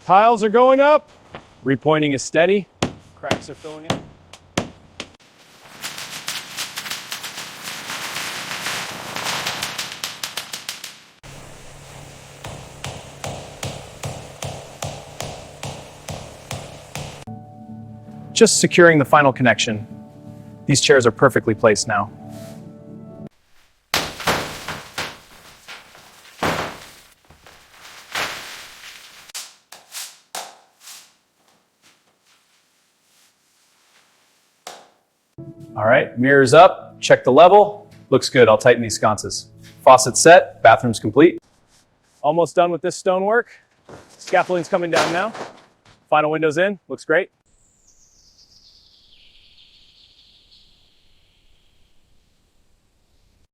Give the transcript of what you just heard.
Tiles are going up. Repointing is steady. Cracks are filling in. Just securing the final connection. These chairs are perfectly placed now. All right, mirrors up, check the level. Looks good, I'll tighten these sconces. Faucet set, bathroom's complete. Almost done with this stonework. Scaffolding's coming down now. Final windows in, looks great.